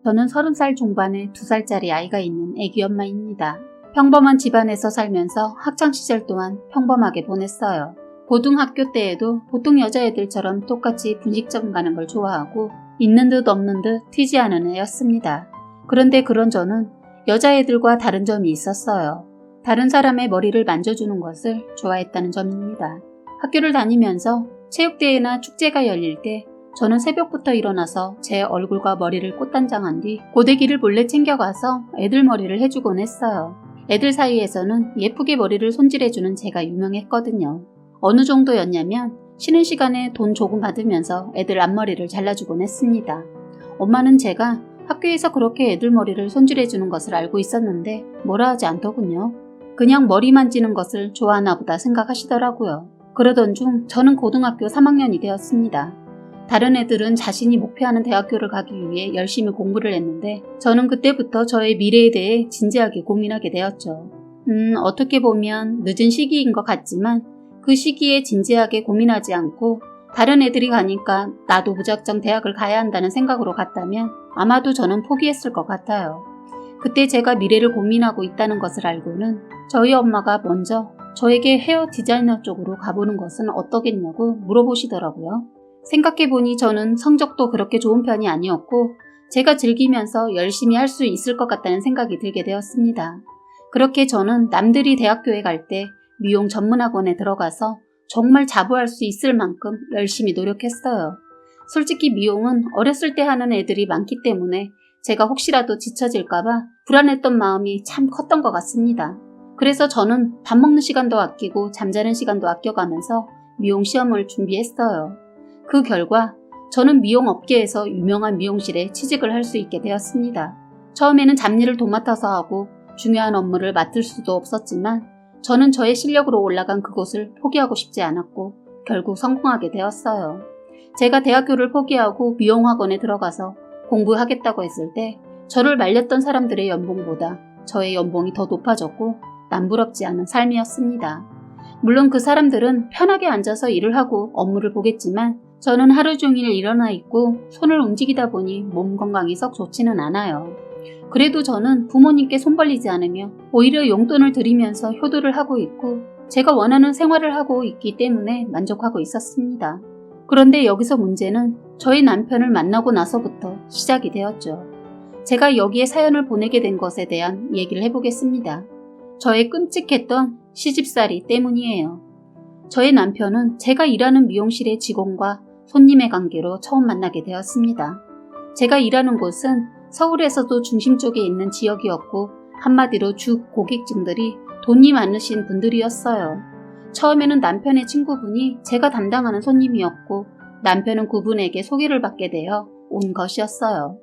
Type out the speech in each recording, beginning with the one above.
저는 30살 중반의 2살짜리 아이가 있는 애기 엄마입니다. 평범한 집안에서 살면서 학창시절 동안 평범하게 보냈어요. 고등학교 때에도 보통 여자애들처럼 똑같이 분식점 가는 걸 좋아하고 있는 듯 없는 듯 튀지 않은 애였습니다. 그런데 그런 저는 여자애들과 다른 점이 있었어요. 다른 사람의 머리를 만져주는 것을 좋아했다는 점입니다. 학교를 다니면서 체육대회나 축제가 열릴 때 저는 새벽부터 일어나서 제 얼굴과 머리를 꽃단장한 뒤 고데기를 몰래 챙겨가서 애들 머리를 해주곤 했어요. 애들 사이에서는 예쁘게 머리를 손질해주는 제가 유명했거든요. 어느 정도였냐면 쉬는 시간에 돈 조금 받으면서 애들 앞머리를 잘라주곤 했습니다. 엄마는 제가 학교에서 그렇게 애들 머리를 손질해주는 것을 알고 있었는데 뭐라 하지 않더군요. 그냥 머리 만지는 것을 좋아하나 보다 생각하시더라고요. 그러던 중 저는 고등학교 3학년이 되었습니다. 다른 애들은 자신이 목표하는 대학교를 가기 위해 열심히 공부를 했는데 저는 그때부터 저의 미래에 대해 진지하게 고민하게 되었죠. 어떻게 보면 늦은 시기인 것 같지만 그 시기에 진지하게 고민하지 않고 다른 애들이 가니까 나도 무작정 대학을 가야 한다는 생각으로 갔다면 아마도 저는 포기했을 것 같아요. 그때 제가 미래를 고민하고 있다는 것을 알고는 저희 엄마가 먼저 저에게 헤어 디자이너 쪽으로 가보는 것은 어떠겠냐고 물어보시더라고요. 생각해보니 저는 성적도 그렇게 좋은 편이 아니었고 제가 즐기면서 열심히 할 수 있을 것 같다는 생각이 들게 되었습니다. 그렇게 저는 남들이 대학교에 갈 때 미용 전문학원에 들어가서 정말 자부할 수 있을 만큼 열심히 노력했어요. 솔직히 미용은 어렸을 때 하는 애들이 많기 때문에 제가 혹시라도 지쳐질까봐 불안했던 마음이 참 컸던 것 같습니다. 그래서 저는 밥 먹는 시간도 아끼고 잠자는 시간도 아껴가면서 미용 시험을 준비했어요. 그 결과 저는 미용 업계에서 유명한 미용실에 취직을 할 수 있게 되었습니다. 처음에는 잡일을 도맡아서 하고 중요한 업무를 맡을 수도 없었지만 저는 저의 실력으로 올라간 그곳을 포기하고 싶지 않았고 결국 성공하게 되었어요. 제가 대학교를 포기하고 미용학원에 들어가서 공부하겠다고 했을 때 저를 말렸던 사람들의 연봉보다 저의 연봉이 더 높아졌고 남부럽지 않은 삶이었습니다. 물론 그 사람들은 편하게 앉아서 일을 하고 업무를 보겠지만 저는 하루 종일 일어나 있고 손을 움직이다 보니 몸 건강이 썩 좋지는 않아요. 그래도 저는 부모님께 손 벌리지 않으며 오히려 용돈을 드리면서 효도를 하고 있고 제가 원하는 생활을 하고 있기 때문에 만족하고 있었습니다. 그런데 여기서 문제는 저희 남편을 만나고 나서부터 시작이 되었죠. 제가 여기에 사연을 보내게 된 것에 대한 얘기를 해보겠습니다. 저의 끔찍했던 시집살이 때문이에요. 저의 남편은 제가 일하는 미용실의 직원과 손님의 관계로 처음 만나게 되었습니다. 제가 일하는 곳은 서울에서도 중심 쪽에 있는 지역이었고 한마디로 주 고객층들이 돈이 많으신 분들이었어요. 처음에는 남편의 친구분이 제가 담당하는 손님이었고 남편은 그분에게 소개를 받게 되어 온 것이었어요.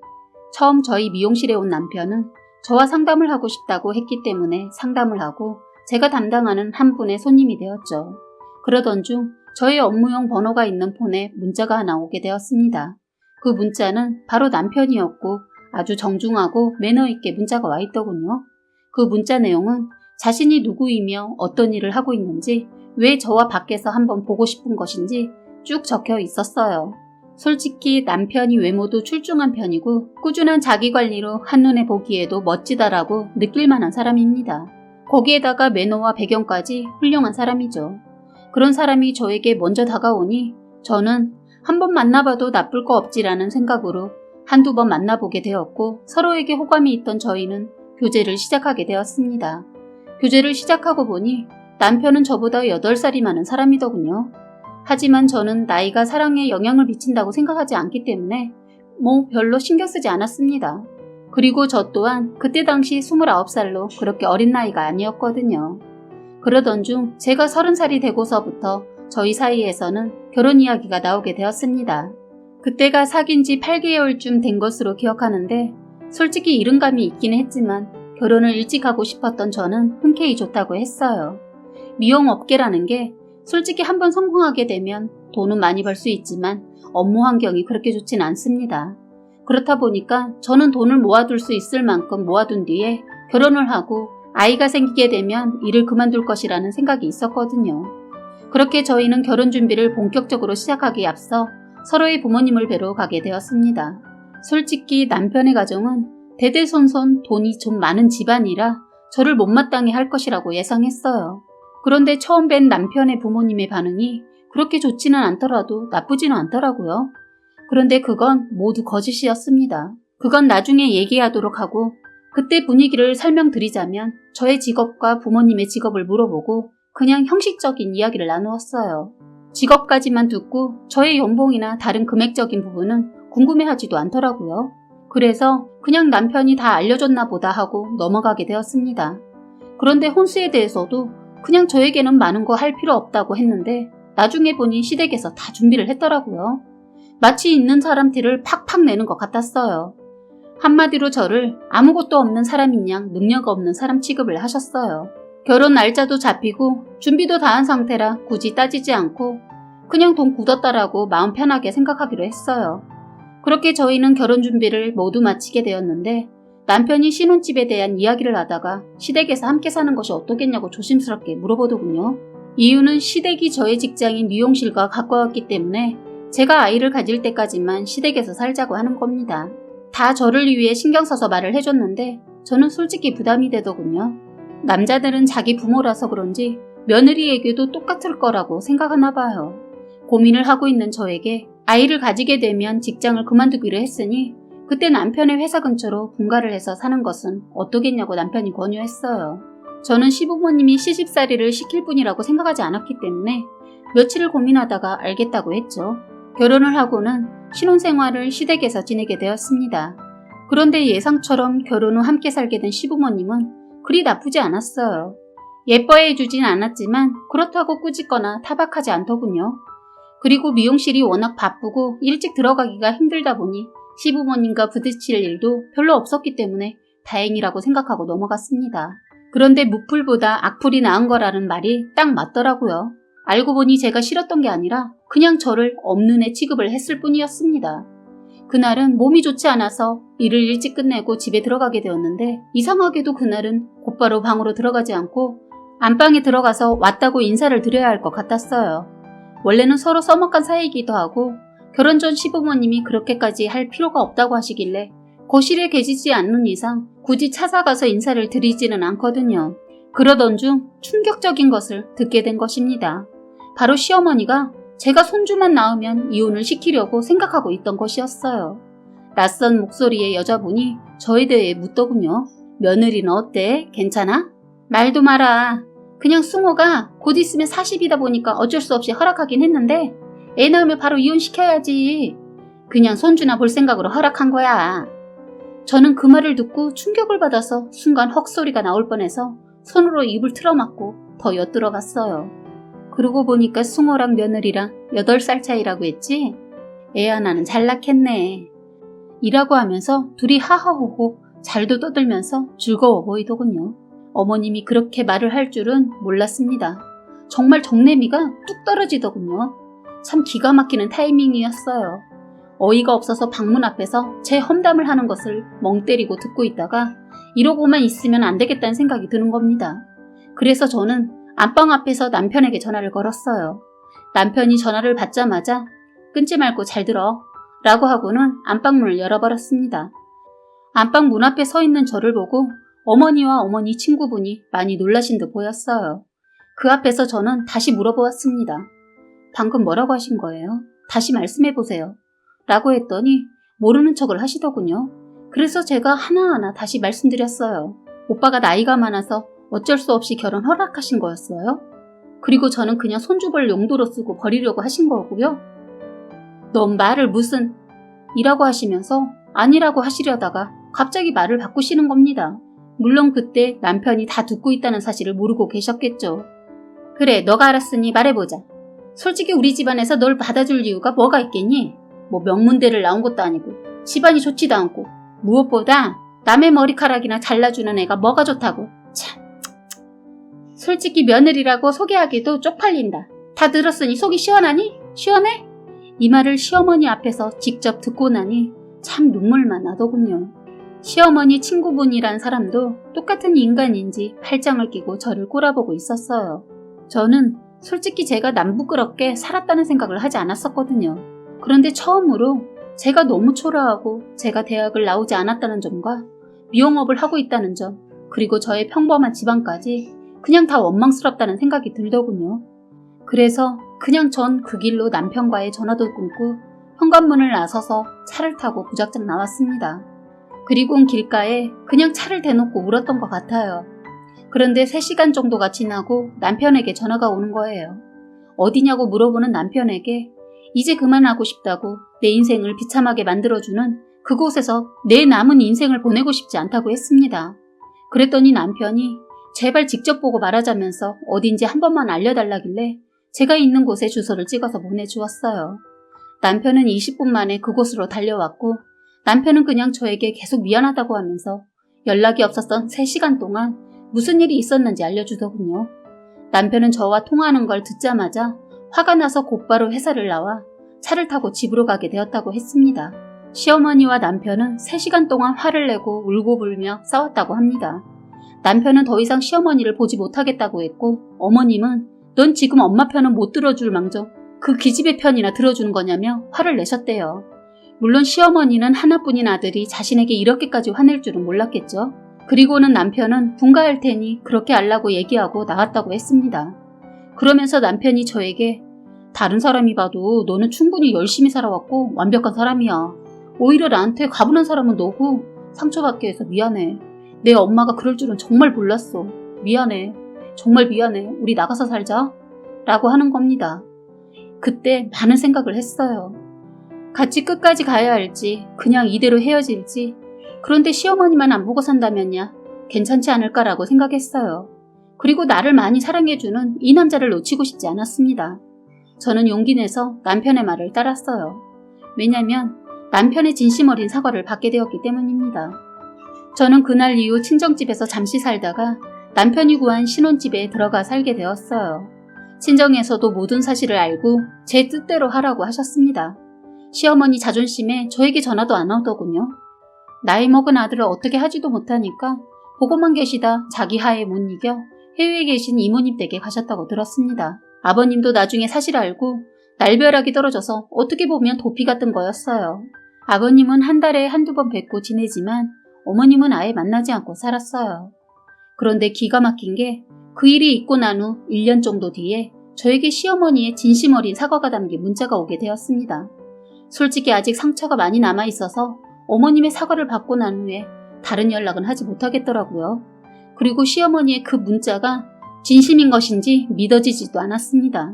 처음 저희 미용실에 온 남편은 저와 상담을 하고 싶다고 했기 때문에 상담을 하고 제가 담당하는 한 분의 손님이 되었죠. 그러던 중 저의 업무용 번호가 있는 폰에 문자가 하나 오게 되었습니다. 그 문자는 바로 남편이었고 아주 정중하고 매너 있게 문자가 와 있더군요. 그 문자 내용은 자신이 누구이며 어떤 일을 하고 있는지 왜 저와 밖에서 한번 보고 싶은 것인지 쭉 적혀 있었어요. 솔직히 남편이 외모도 출중한 편이고 꾸준한 자기관리로 한눈에 보기에도 멋지다라고 느낄 만한 사람입니다. 거기에다가 매너와 배경까지 훌륭한 사람이죠. 그런 사람이 저에게 먼저 다가오니 저는 한번 만나봐도 나쁠 거 없지라는 생각으로 한두 번 만나보게 되었고 서로에게 호감이 있던 저희는 교제를 시작하게 되었습니다. 교제를 시작하고 보니 남편은 저보다 8살이 많은 사람이더군요. 하지만 저는 나이가 사랑에 영향을 미친다고 생각하지 않기 때문에 별로 신경 쓰지 않았습니다. 그리고 저 또한 그때 당시 29살로 그렇게 어린 나이가 아니었거든요. 그러던 중 제가 30살이 되고서부터 저희 사이에서는 결혼 이야기가 나오게 되었습니다. 그때가 사귄 지 8개월쯤 된 것으로 기억하는데 솔직히 이른감이 있긴 했지만 결혼을 일찍 하고 싶었던 저는 흔쾌히 좋다고 했어요. 미용업계라는 게 솔직히 한번 성공하게 되면 돈은 많이 벌 수 있지만 업무 환경이 그렇게 좋진 않습니다. 그렇다 보니까 저는 돈을 모아둘 수 있을 만큼 모아둔 뒤에 결혼을 하고 아이가 생기게 되면 일을 그만둘 것이라는 생각이 있었거든요. 그렇게 저희는 결혼 준비를 본격적으로 시작하기에 앞서 서로의 부모님을 뵈러 가게 되었습니다. 솔직히 남편의 가정은 대대손손 돈이 좀 많은 집안이라 저를 못마땅해 할 것이라고 예상했어요. 그런데 처음 뵌 남편의 부모님의 반응이 그렇게 좋지는 않더라도 나쁘지는 않더라고요. 그런데 그건 모두 거짓이었습니다. 그건 나중에 얘기하도록 하고 그때 분위기를 설명드리자면 저의 직업과 부모님의 직업을 물어보고 그냥 형식적인 이야기를 나누었어요. 직업까지만 듣고 저의 연봉이나 다른 금액적인 부분은 궁금해하지도 않더라고요. 그래서 그냥 남편이 다 알려줬나 보다 하고 넘어가게 되었습니다. 그런데 혼수에 대해서도 그냥 저에게는 많은 거 할 필요 없다고 했는데 나중에 보니 시댁에서 다 준비를 했더라고요. 마치 있는 사람 티를 팍팍 내는 것 같았어요. 한마디로 저를 아무것도 없는 사람인 양 능력 없는 사람 취급을 하셨어요. 결혼 날짜도 잡히고 준비도 다 한 상태라 굳이 따지지 않고 그냥 돈 굳었다라고 마음 편하게 생각하기로 했어요. 그렇게 저희는 결혼 준비를 모두 마치게 되었는데 남편이 신혼집에 대한 이야기를 하다가 시댁에서 함께 사는 것이 어떻겠냐고 조심스럽게 물어보더군요. 이유는 시댁이 저의 직장인 미용실과 가까웠기 때문에 제가 아이를 가질 때까지만 시댁에서 살자고 하는 겁니다. 다 저를 위해 신경 써서 말을 해줬는데 저는 솔직히 부담이 되더군요. 남자들은 자기 부모라서 그런지 며느리에게도 똑같을 거라고 생각하나 봐요. 고민을 하고 있는 저에게 아이를 가지게 되면 직장을 그만두기로 했으니 그때 남편의 회사 근처로 분가를 해서 사는 것은 어떠겠냐고 남편이 권유했어요. 저는 시부모님이 시집살이를 시킬 뿐이라고 생각하지 않았기 때문에 며칠을 고민하다가 알겠다고 했죠. 결혼을 하고는 신혼생활을 시댁에서 지내게 되었습니다. 그런데 예상처럼 결혼 후 함께 살게 된 시부모님은 그리 나쁘지 않았어요. 예뻐해 주진 않았지만 그렇다고 꾸짖거나 타박하지 않더군요. 그리고 미용실이 워낙 바쁘고 일찍 들어가기가 힘들다 보니 시부모님과 부딪힐 일도 별로 없었기 때문에 다행이라고 생각하고 넘어갔습니다. 그런데 무풀보다 악풀이 나은 거라는 말이 딱 맞더라고요. 알고 보니 제가 싫었던 게 아니라 그냥 저를 없는 애 취급을 했을 뿐이었습니다. 그날은 몸이 좋지 않아서 일을 일찍 끝내고 집에 들어가게 되었는데 이상하게도 그날은 곧바로 방으로 들어가지 않고 안방에 들어가서 왔다고 인사를 드려야 할 것 같았어요. 원래는 서로 서먹한 사이이기도 하고 결혼 전 시부모님이 그렇게까지 할 필요가 없다고 하시길래 거실에 계시지 않는 이상 굳이 찾아가서 인사를 드리지는 않거든요. 그러던 중 충격적인 것을 듣게 된 것입니다. 바로 시어머니가 제가 손주만 낳으면 이혼을 시키려고 생각하고 있던 것이었어요. 낯선 목소리의 여자분이 저에 대해 묻더군요. 며느리는 어때? 괜찮아? 말도 마라. 그냥 승호가 곧 있으면 40이다 보니까 어쩔 수 없이 허락하긴 했는데 애 낳으면 바로 이혼시켜야지. 그냥 손주나 볼 생각으로 허락한 거야. 저는 그 말을 듣고 충격을 받아서 순간 헉소리가 나올 뻔해서 손으로 입을 틀어막고 더 엿들어갔어요. 그러고 보니까 승호랑 며느리랑 8살 차이라고 했지? 애 하나는 잘 낳겠네. 이라고 하면서 둘이 하하호호 잘도 떠들면서 즐거워 보이더군요. 어머님이 그렇게 말을 할 줄은 몰랐습니다. 정말 정내미가 뚝 떨어지더군요. 참 기가 막히는 타이밍이었어요. 어이가 없어서 방문 앞에서 제 험담을 하는 것을 멍 때리고 듣고 있다가 이러고만 있으면 안 되겠다는 생각이 드는 겁니다. 그래서 저는 안방 앞에서 남편에게 전화를 걸었어요. 남편이 전화를 받자마자 끊지 말고 잘 들어 라고 하고는 안방문을 열어버렸습니다. 안방 문 앞에 서 있는 저를 보고 어머니와 어머니 친구분이 많이 놀라신 듯 보였어요. 그 앞에서 저는 다시 물어보았습니다. 방금 뭐라고 하신 거예요? 다시 말씀해보세요. 라고 했더니 모르는 척을 하시더군요. 그래서 제가 하나하나 다시 말씀드렸어요. 오빠가 나이가 많아서 어쩔 수 없이 결혼 허락하신 거였어요? 그리고 저는 그냥 손주볼 용도로 쓰고 버리려고 하신 거고요. 넌 말을 무슨 이라고 하시면서 아니라고 하시려다가 갑자기 말을 바꾸시는 겁니다. 물론 그때 남편이 다 듣고 있다는 사실을 모르고 계셨겠죠. 그래, 너가 알았으니 말해보자. 솔직히 우리 집안에서 널 받아줄 이유가 뭐가 있겠니? 뭐 명문대를 나온 것도 아니고 집안이 좋지도 않고 무엇보다 남의 머리카락이나 잘라주는 애가 뭐가 좋다고. 참. 솔직히 며느리라고 소개하기도 쪽팔린다. 다 들었으니 속이 시원하니? 시원해? 이 말을 시어머니 앞에서 직접 듣고 나니 참 눈물만 나더군요. 시어머니 친구분이란 사람도 똑같은 인간인지 팔짱을 끼고 저를 꼬라보고 있었어요. 저는 솔직히 제가 남부끄럽게 살았다는 생각을 하지 않았었거든요. 그런데 처음으로 제가 너무 초라하고 제가 대학을 나오지 않았다는 점과 미용업을 하고 있다는 점, 그리고 저의 평범한 집안까지 그냥 다 원망스럽다는 생각이 들더군요. 그래서 그냥 전 그 길로 남편과의 전화도 끊고 현관문을 나서서 차를 타고 무작정 나왔습니다. 그리고는 길가에 그냥 차를 대놓고 울었던 것 같아요. 그런데 3시간 정도가 지나고 남편에게 전화가 오는 거예요. 어디냐고 물어보는 남편에게 이제 그만하고 싶다고 내 인생을 비참하게 만들어주는 그곳에서 내 남은 인생을 보내고 싶지 않다고 했습니다. 그랬더니 남편이 제발 직접 보고 말하자면서 어딘지 한 번만 알려달라길래 제가 있는 곳에 주소를 찍어서 보내주었어요. 남편은 20분 만에 그곳으로 달려왔고 남편은 그냥 저에게 계속 미안하다고 하면서 연락이 없었던 3시간 동안 무슨 일이 있었는지 알려주더군요. 남편은 저와 통화하는 걸 듣자마자 화가 나서 곧바로 회사를 나와 차를 타고 집으로 가게 되었다고 했습니다. 시어머니와 남편은 3시간 동안 화를 내고 울고 불며 싸웠다고 합니다. 남편은 더 이상 시어머니를 보지 못하겠다고 했고 어머님은 넌 지금 엄마 편은 못 들어줄 망정 그 기집애 편이나 들어주는 거냐며 화를 내셨대요. 물론 시어머니는 하나뿐인 아들이 자신에게 이렇게까지 화낼 줄은 몰랐겠죠. 그리고는 남편은 분가할 테니 그렇게 알라고 얘기하고 나갔다고 했습니다. 그러면서 남편이 저에게 다른 사람이 봐도 너는 충분히 열심히 살아왔고 완벽한 사람이야. 오히려 나한테 가분한 사람은 너고 상처받게 해서 미안해. 내 엄마가 그럴 줄은 정말 몰랐어. 미안해. 정말 미안해. 우리 나가서 살자. 라고 하는 겁니다. 그때 많은 생각을 했어요. 같이 끝까지 가야 할지 그냥 이대로 헤어질지 그런데 시어머니만 안 보고 산다면야 괜찮지 않을까라고 생각했어요. 그리고 나를 많이 사랑해주는 이 남자를 놓치고 싶지 않았습니다. 저는 용기 내서 남편의 말을 따랐어요. 왜냐면 남편의 진심 어린 사과를 받게 되었기 때문입니다. 저는 그날 이후 친정집에서 잠시 살다가 남편이 구한 신혼집에 들어가 살게 되었어요. 친정에서도 모든 사실을 알고 제 뜻대로 하라고 하셨습니다. 시어머니 자존심에 저에게 전화도 안 오더군요. 나이 먹은 아들을 어떻게 하지도 못하니까 보고만 계시다 자기 하에 못 이겨 해외에 계신 이모님 댁에 가셨다고 들었습니다. 아버님도 나중에 사실 알고 날벼락이 떨어져서 어떻게 보면 도피 같은 거였어요. 아버님은 한 달에 한두 번 뵙고 지내지만 어머님은 아예 만나지 않고 살았어요. 그런데 기가 막힌 게 그 일이 있고 난 후 1년 정도 뒤에 저에게 시어머니의 진심 어린 사과가 담긴 문자가 오게 되었습니다. 솔직히 아직 상처가 많이 남아있어서 어머님의 사과를 받고 난 후에 다른 연락은 하지 못하겠더라고요. 그리고 시어머니의 그 문자가 진심인 것인지 믿어지지도 않았습니다.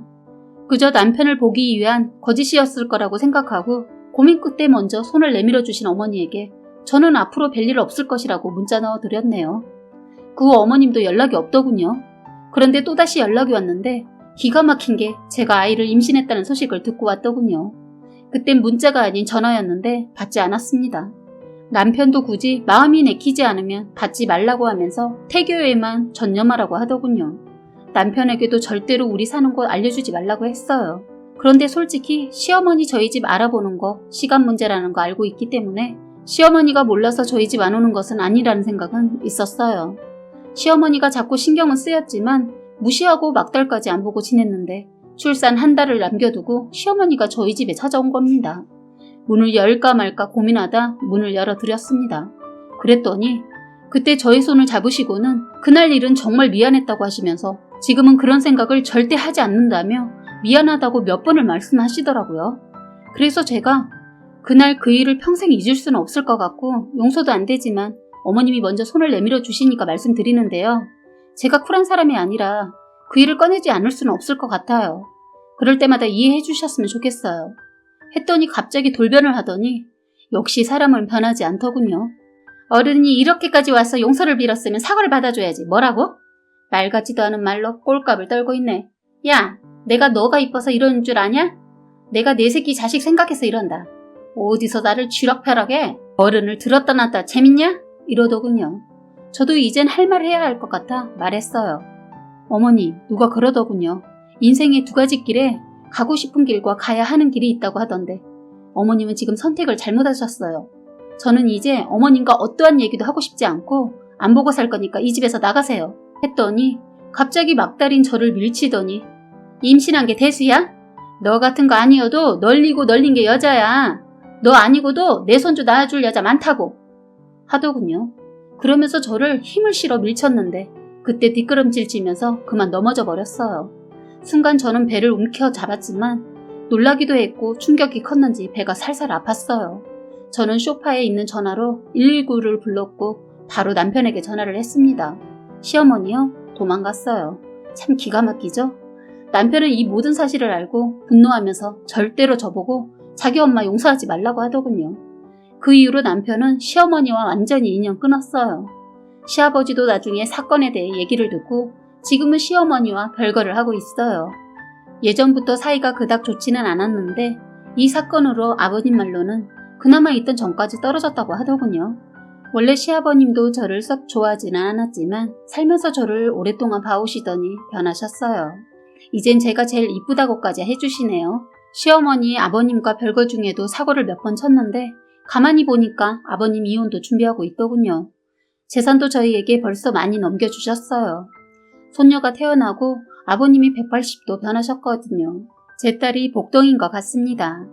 그저 남편을 보기 위한 거짓이었을 거라고 생각하고 고민 끝에 먼저 손을 내밀어 주신 어머니에게 저는 앞으로 별일 없을 것이라고 문자 넣어드렸네요. 그 어머님도 연락이 없더군요. 그런데 또다시 연락이 왔는데 기가 막힌 게 제가 아이를 임신했다는 소식을 듣고 왔더군요. 그땐 문자가 아닌 전화였는데 받지 않았습니다. 남편도 굳이 마음이 내키지 않으면 받지 말라고 하면서 태교에만 전념하라고 하더군요. 남편에게도 절대로 우리 사는 곳 알려주지 말라고 했어요. 그런데 솔직히 시어머니 저희 집 알아보는 거 시간 문제라는 거 알고 있기 때문에 시어머니가 몰라서 저희 집 안 오는 것은 아니라는 생각은 있었어요. 시어머니가 자꾸 신경은 쓰였지만 무시하고 막달까지 안 보고 지냈는데 출산 한 달을 남겨두고 시어머니가 저희 집에 찾아온 겁니다. 문을 열까 말까 고민하다 문을 열어드렸습니다. 그랬더니 그때 저의 손을 잡으시고는 그날 일은 정말 미안했다고 하시면서 지금은 그런 생각을 절대 하지 않는다며 미안하다고 몇 번을 말씀하시더라고요. 그래서 제가 그날 그 일을 평생 잊을 수는 없을 것 같고 용서도 안 되지만 어머님이 먼저 손을 내밀어 주시니까 말씀드리는데요. 제가 쿨한 사람이 아니라 그 일을 꺼내지 않을 수는 없을 것 같아요. 그럴 때마다 이해해 주셨으면 좋겠어요. 했더니 갑자기 돌변을 하더니 역시 사람은 변하지 않더군요. 어른이 이렇게까지 와서 용서를 빌었으면 사과를 받아줘야지. 뭐라고? 말 같지도 않은 말로 꼴값을 떨고 있네. 야, 내가 너가 이뻐서 이러는 줄 아냐? 내가 내 새끼 자식 생각해서 이런다. 어디서 나를 쥐락펴락해? 어른을 들었다 놨다 재밌냐? 이러더군요. 저도 이젠 할 말 해야 할 것 같아 말했어요. 어머니, 누가 그러더군요. 인생의 2가지 길에 가고 싶은 길과 가야 하는 길이 있다고 하던데 어머님은 지금 선택을 잘못하셨어요. 저는 이제 어머님과 어떠한 얘기도 하고 싶지 않고 안 보고 살 거니까 이 집에서 나가세요. 했더니 갑자기 막달인 저를 밀치더니 임신한 게 대수야? 너 같은 거 아니어도 널리고 널린 게 여자야. 너 아니고도 내 손주 낳아줄 여자 많다고 하더군요. 그러면서 저를 힘을 실어 밀쳤는데 그때 뒷걸음질 치면서 그만 넘어져 버렸어요. 순간 저는 배를 움켜잡았지만 놀라기도 했고 충격이 컸는지 배가 살살 아팠어요. 저는 소파에 있는 전화로 119를 불렀고 바로 남편에게 전화를 했습니다. 시어머니요? 도망갔어요. 참 기가 막히죠? 남편은 이 모든 사실을 알고 분노하면서 절대로 저보고 자기 엄마 용서하지 말라고 하더군요. 그 이후로 남편은 시어머니와 완전히 인연 끊었어요. 시아버지도 나중에 사건에 대해 얘기를 듣고 지금은 시어머니와 별거를 하고 있어요. 예전부터 사이가 그닥 좋지는 않았는데 이 사건으로 아버님 말로는 그나마 있던 전까지 떨어졌다고 하더군요. 원래 시아버님도 저를 썩 좋아하지는 않았지만 살면서 저를 오랫동안 봐오시더니 변하셨어요. 이젠 제가 제일 이쁘다고까지 해주시네요. 시어머니 아버님과 별거 중에도 사고를 몇 번 쳤는데 가만히 보니까 아버님 이혼도 준비하고 있더군요. 재산도 저희에게 벌써 많이 넘겨주셨어요. 손녀가 태어나고 아버님이 180도 변하셨거든요. 제 딸이 복덩인 것 같습니다.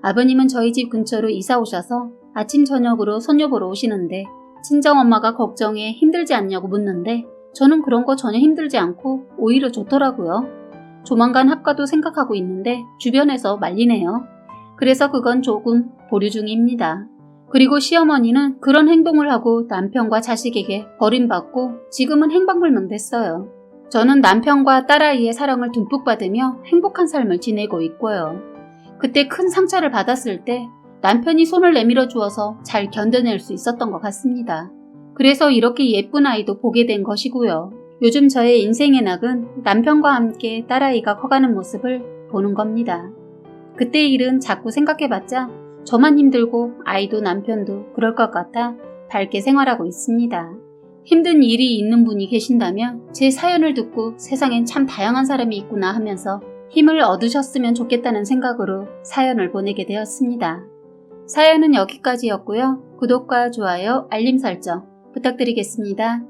아버님은 저희 집 근처로 이사 오셔서 아침 저녁으로 손녀 보러 오시는데 친정엄마가 걱정해 힘들지 않냐고 묻는데 저는 그런 거 전혀 힘들지 않고 오히려 좋더라고요. 조만간 합가도 생각하고 있는데 주변에서 말리네요. 그래서 그건 조금 보류 중입니다. 그리고 시어머니는 그런 행동을 하고 남편과 자식에게 버림받고 지금은 행방불명됐어요. 저는 남편과 딸아이의 사랑을 듬뿍 받으며 행복한 삶을 지내고 있고요. 그때 큰 상처를 받았을 때 남편이 손을 내밀어 주어서 잘 견뎌낼 수 있었던 것 같습니다. 그래서 이렇게 예쁜 아이도 보게 된 것이고요. 요즘 저의 인생의 낙은 남편과 함께 딸아이가 커가는 모습을 보는 겁니다. 그때 일은 자꾸 생각해봤자 저만 힘들고 아이도 남편도 그럴 것 같아 밝게 생활하고 있습니다. 힘든 일이 있는 분이 계신다면 제 사연을 듣고 세상엔 참 다양한 사람이 있구나 하면서 힘을 얻으셨으면 좋겠다는 생각으로 사연을 보내게 되었습니다. 사연은 여기까지였고요. 구독과 좋아요, 알림 설정 부탁드리겠습니다.